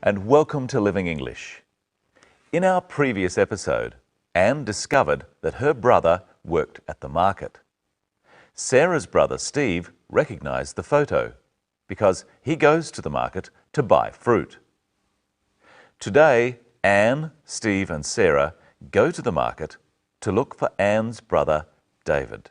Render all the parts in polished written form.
and welcome to Living English. In our previous episode, Anne discovered that her brother worked at the market. Sarah's brother Steve recognized the photo because he goes to the market to buy fruit. Today, Anne, Steve and Sarah go to the market to look for Anne's brother David.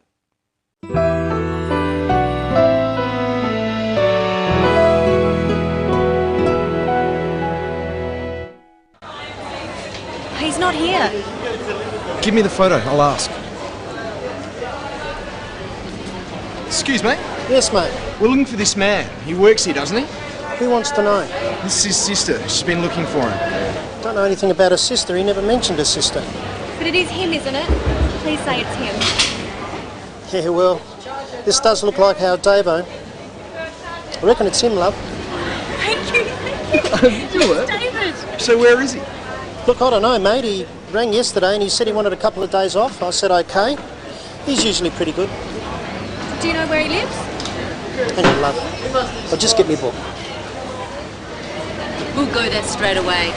He's not here. Give me the photo, I'll ask. Excuse me? Yes, mate. We're looking for this man. He works here, doesn't he? Who wants to know? This is his sister. She's been looking for him. Don't know anything about her sister. He never mentioned her sister. But it is him, isn't it? Please say it's him. Yeah, well, this does look like our Davo. I reckon it's him, love. Thank you. Do it? David. So where is he? Look, I don't know, mate. He rang yesterday and he said he wanted a couple of days off. I said okay. He's usually pretty good. Do you know where he lives? Hang on, love. I'll just get me book. We'll go there straight away.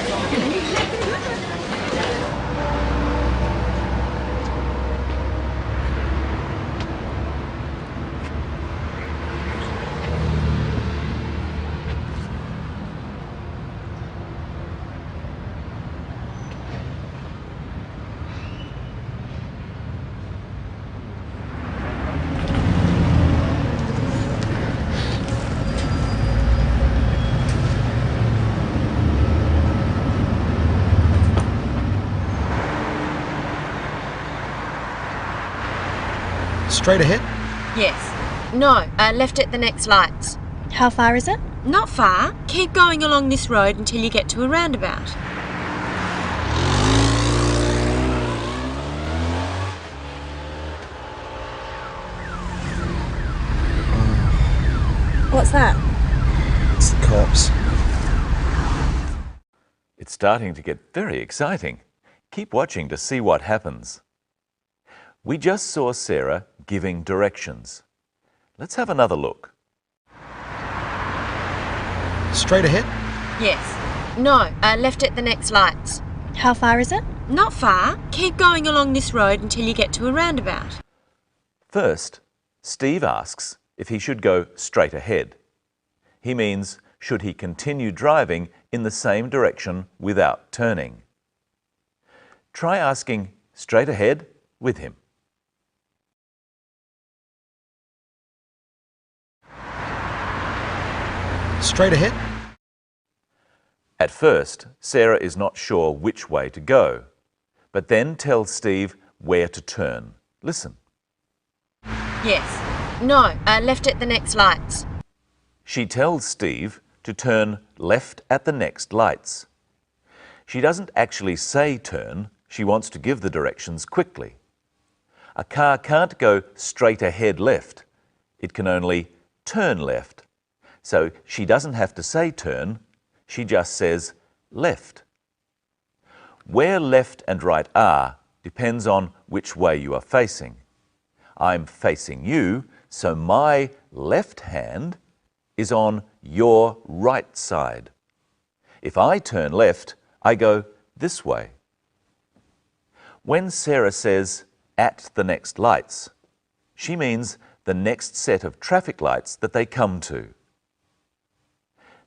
Straight ahead? Yes. No, left at the next lights. How far is it? Not far. Keep going along this road until you get to a roundabout. What's that? It's the cops. It's starting to get very exciting. Keep watching to see what happens. We just saw Sarah giving directions. Let's have another look. Straight ahead? Yes. No, left at the next lights. How far is it? Not far. Keep going along this road until you get to a roundabout. First, Steve asks if he should go straight ahead. He means, should he continue driving in the same direction without turning? Try asking straight ahead with him. Straight ahead? At first, Sarah is not sure which way to go, but then tells Steve where to turn. Listen. Yes. No, left at the next lights. She tells Steve to turn left at the next lights. She doesn't actually say turn, she wants to give the directions quickly. A car can't go straight ahead left. It can only turn left. So she doesn't have to say turn, she just says left. Where left and right are depends on which way you are facing. I'm facing you, so my left hand is on your right side. If I turn left, I go this way. When Sarah says at the next lights, she means the next set of traffic lights that they come to.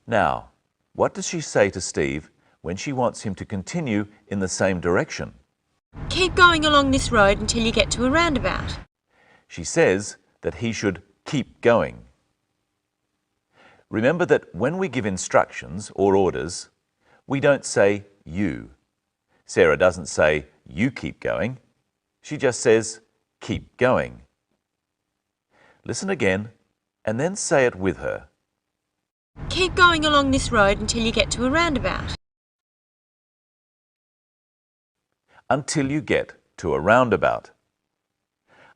Now, what does she say to Steve when she wants him to continue in the same direction? Keep going along this road until you get to a roundabout. She says that he should keep going. Remember that when we give instructions or orders, we don't say you. Sarah doesn't say you keep going. She just says keep going. Listen again and then say it with her. Keep going along this road until you get to a roundabout. Until you get to a roundabout.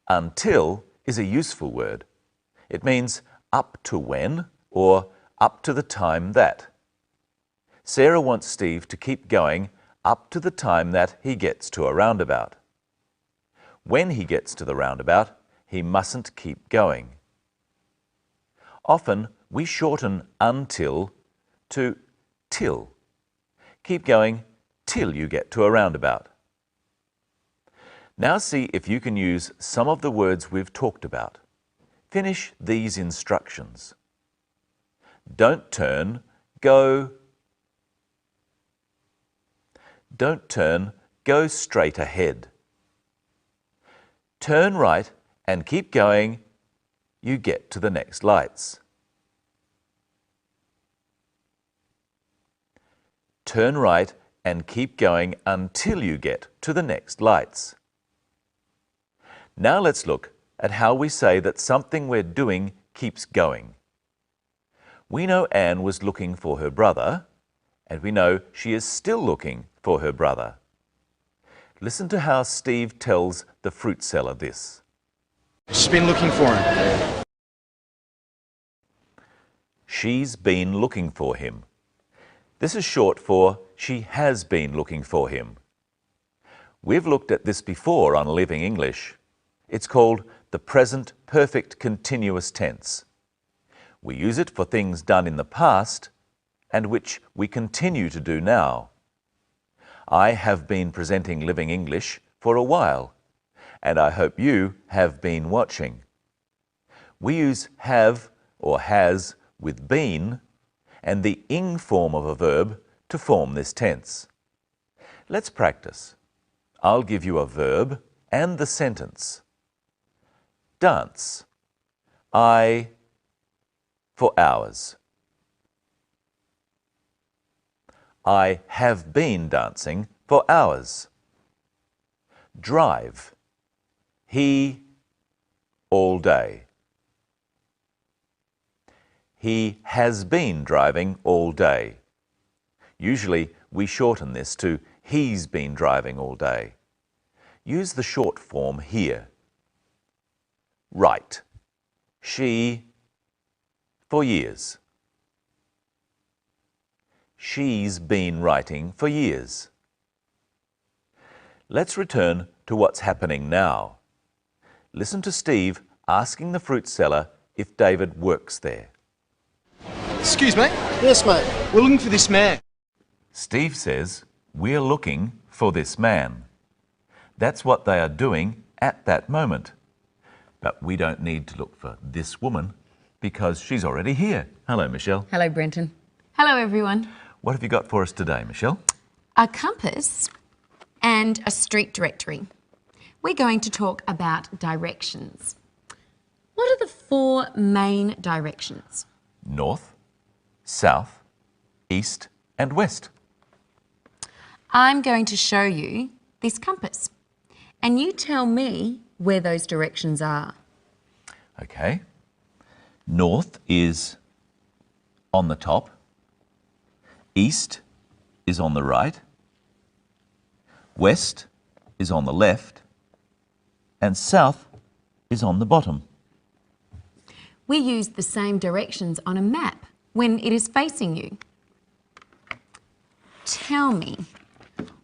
Until is a useful word. It means up to when or up to the time that. Sarah wants Steve to keep going up to the time that he gets to a roundabout. When he gets to the roundabout, he mustn't keep going. Often we shorten until to till. Keep going till you get to a roundabout. Now see if you can use some of the words we've talked about. Finish these instructions. Don't turn, go. Don't turn, go straight ahead. Turn right and keep going, you get to the next lights. Turn right and keep going until you get to the next lights. Now let's look at how we say that something we're doing keeps going. We know Anne was looking for her brother, and we know she is still looking for her brother. Listen to how Steve tells the fruit seller this. She's been looking for him. She's been looking for him. This is short for she has been looking for him. We've looked at this before on Living English. It's called the present perfect continuous tense. We use it for things done in the past and which we continue to do now. I have been presenting Living English for a while, and I hope you have been watching. We use have or has with been and the ing form of a verb to form this tense. Let's practice. I'll give you a verb and the sentence. Dance. I for hours. I have been dancing for hours. Drive. He all day. He has been driving all day. Usually we shorten this to he's been driving all day. Use the short form here. Write. She for years. She's been writing for years. Let's return to what's happening now. Listen to Steve asking the fruit seller if David works there. Excuse me? Yes, mate. We're looking for this man. Steve says, we're looking for this man. That's what they are doing at that moment. But we don't need to look for this woman because she's already here. Hello, Michelle. Hello, Brenton. Hello, everyone. What have you got for us today, Michelle? A compass and a street directory. We're going to talk about directions. What are the 4 main directions? North, south, east, and west. I'm going to show you this compass, and you tell me where those directions are. Okay. North is on the top. East is on the right. West is on the left. And south is on the bottom. We use the same directions on a map when it is facing you. Tell me,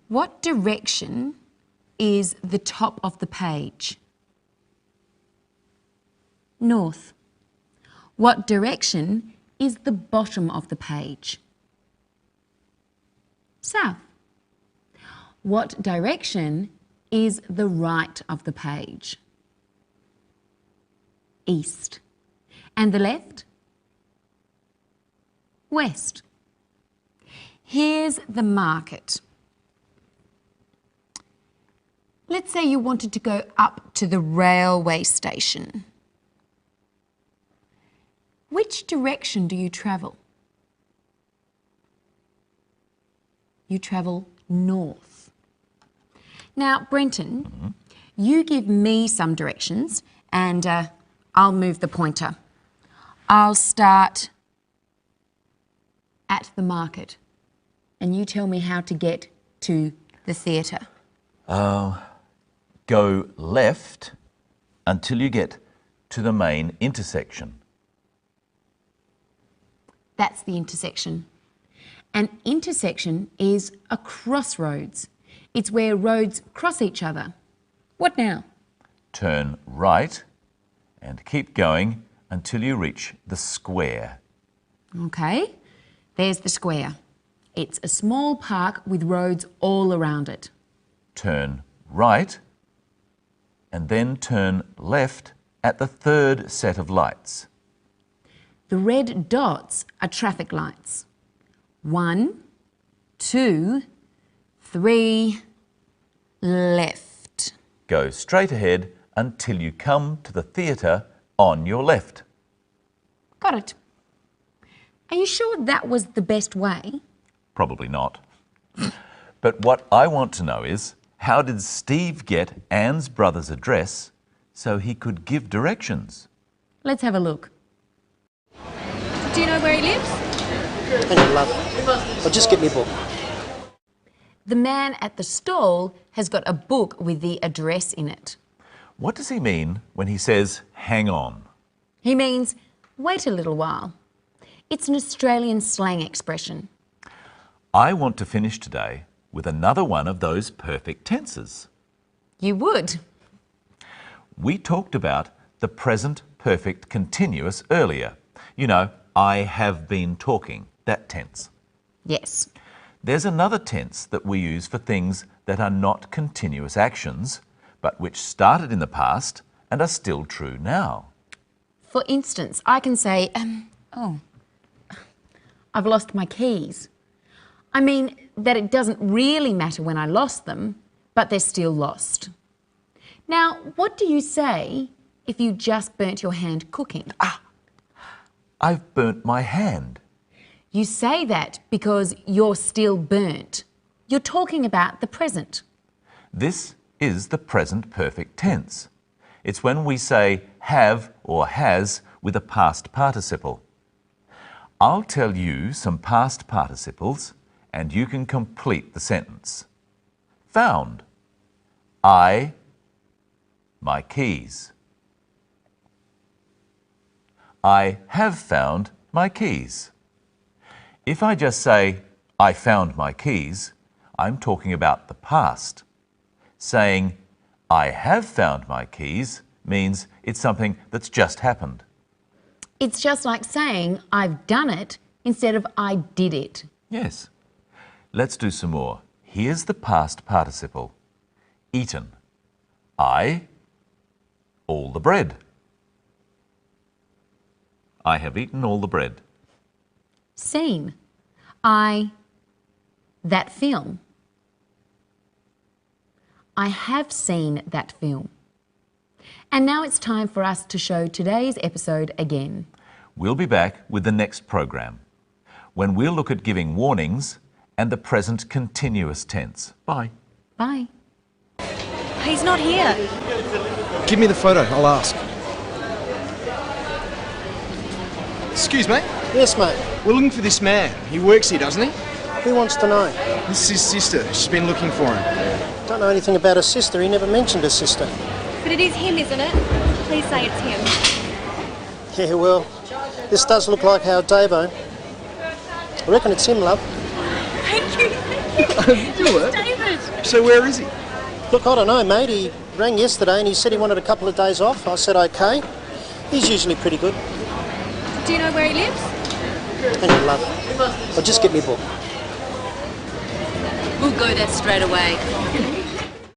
what direction is the top of the page? North. What direction is the bottom of the page? South. What direction is the right of the page? East. And the left? West. Here's the market. Let's say you wanted to go up to the railway station. Which direction do you travel? You travel north. Now, Brenton, you give me some directions and I'll move the pointer. I'll start at the market and you tell me how to get to the theatre. Go left until you get to the main intersection. That's the intersection. An intersection is a crossroads. It's where roads cross each other. What now? Turn right and keep going until you reach the square. Okay, there's the square. It's a small park with roads all around it. Turn right and then turn left at the third set of lights. The red dots are traffic lights. 1, 2, 3, left. Go straight ahead until you come to the theatre on your left. Got it. Are you sure that was the best way? Probably not. But what I want to know is, how did Steve get Anne's brother's address so he could give directions? Let's have a look. Do you know where he lives? Hang on, love. I'll just get me book. The man at the stall has got a book with the address in it. What does he mean when he says, hang on? He means, wait a little while. It's an Australian slang expression. I want to finish today with another one of those perfect tenses. You would. We talked about the present perfect continuous earlier. You know, I have been talking, that tense. Yes. There's another tense that we use for things that are not continuous actions, but which started in the past and are still true now. For instance, I can say, I've lost my keys. I mean that it doesn't really matter when I lost them, but they're still lost. Now, what do you say if you just burnt your hand cooking? I've burnt my hand. You say that because you're still burnt. You're talking about the present. This is the present perfect tense. It's when we say have or has with a past participle. I'll tell you some past participles and you can complete the sentence. Found. My keys. I have found my keys. If I just say, I found my keys, I'm talking about the past. Saying, I have found my keys means it's something that's just happened. It's just like saying, I've done it, instead of I did it. Yes. Let's do some more. Here's the past participle. Eaten. All the bread. I have eaten all the bread. Seen. That film. I have seen that film. And now it's time for us to show today's episode again. We'll be back with the next program, when we'll look at giving warnings and the present continuous tense. Bye. Bye. He's not here. Give me the photo, I'll ask. Excuse me, Yes, mate. we're looking for this man. He works here, doesn't he? Who wants to know? This is his sister. She's been looking for him. Don't know anything about her sister. He never mentioned her sister. But it is him, isn't it? Please say it's him. Yeah, well, this does look like our Davo. I reckon it's him, love. Thank you. Do it. David. So where is he? Look, I don't know, mate. He rang yesterday and he said he wanted a couple of days off. I said okay. He's usually pretty good. Do you know where he lives? Hang on, love. I'll just get me book. We'll go there straight away.